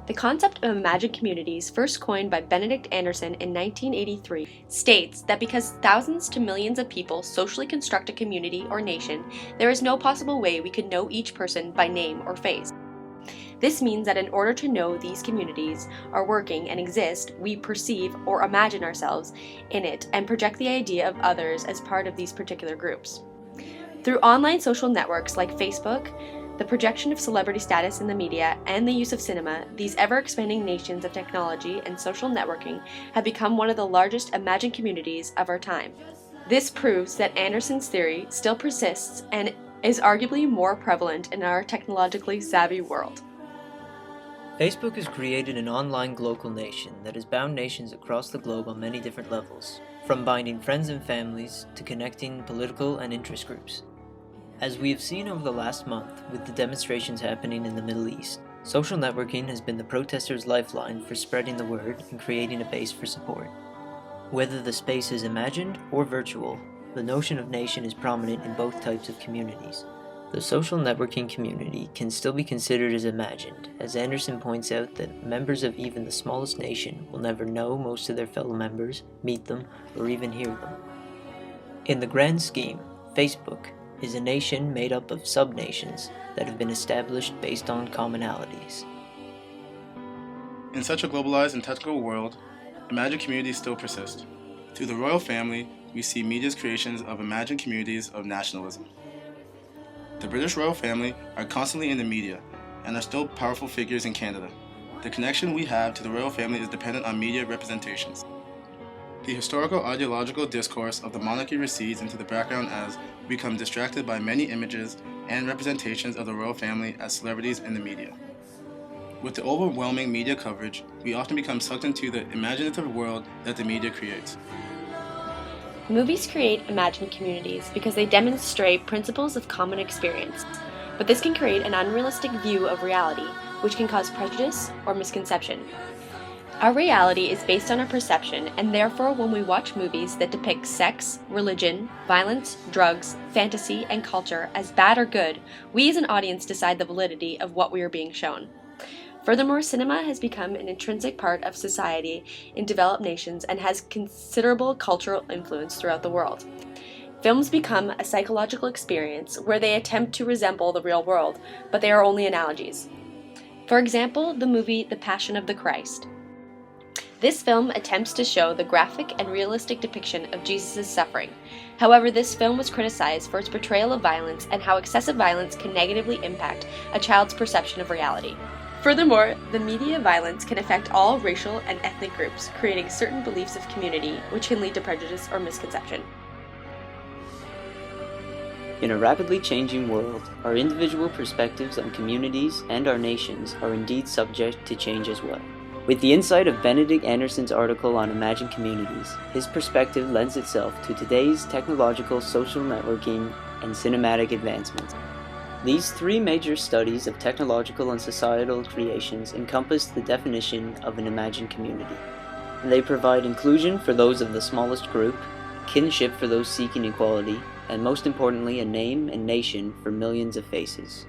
The concept of imagined communities, first coined by Benedict Anderson in 1983, states that because thousands to millions of people socially construct a community or nation, there is no possible way we could know each person by name or face. This means that in order to know these communities are working and exist, we perceive or imagine ourselves in it and project the idea of others as part of these particular groups. Through online social networks like Facebook, the projection of celebrity status in the media, and the use of cinema, these ever-expanding nations of technology and social networking have become one of the largest imagined communities of our time. This proves that Anderson's theory still persists and is arguably more prevalent in our technologically savvy world. Facebook has created an online global nation that has bound nations across the globe on many different levels, from binding friends and families to connecting political and interest groups. As we have seen over the last month with the demonstrations happening in the Middle East, social networking has been the protesters' lifeline for spreading the word and creating a base for support. Whether the space is imagined or virtual, the notion of nation is prominent in both types of communities. The social networking community can still be considered as imagined, as Anderson points out that members of even the smallest nation will never know most of their fellow members, meet them, or even hear them. In the grand scheme, Facebook is a nation made up of sub-nations that have been established based on commonalities. In such a globalized and technical world, imagined communities still persist. Through the royal family, we see media's creations of imagined communities of nationalism. The British royal family are constantly in the media and are still powerful figures in Canada. The connection we have to the royal family is dependent on media representations. The historical ideological discourse of the monarchy recedes into the background as we become distracted by many images and representations of the royal family as celebrities in the media. With the overwhelming media coverage, we often become sucked into the imaginative world that the media creates. Movies create imagined communities because they demonstrate principles of common experience, but this can create an unrealistic view of reality, which can cause prejudice or misconception. Our reality is based on our perception, and therefore when we watch movies that depict sex, religion, violence, drugs, fantasy, and culture as bad or good, we as an audience decide the validity of what we are being shown. Furthermore, cinema has become an intrinsic part of society in developed nations and has considerable cultural influence throughout the world. Films become a psychological experience where they attempt to resemble the real world, but they are only analogies. For example, the movie The Passion of the Christ. This film attempts to show the graphic and realistic depiction of Jesus' suffering. However, this film was criticized for its portrayal of violence and how excessive violence can negatively impact a child's perception of reality. Furthermore, the media violence can affect all racial and ethnic groups, creating certain beliefs of community, which can lead to prejudice or misconception. In a rapidly changing world, our individual perspectives on communities and our nations are indeed subject to change as well. With the insight of Benedict Anderson's article on imagined communities, his perspective lends itself to today's technological social networking and cinematic advancements. These three major studies of technological and societal creations encompass the definition of an imagined community. They provide inclusion for those of the smallest group, kinship for those seeking equality, and most importantly, a name and nation for millions of faces.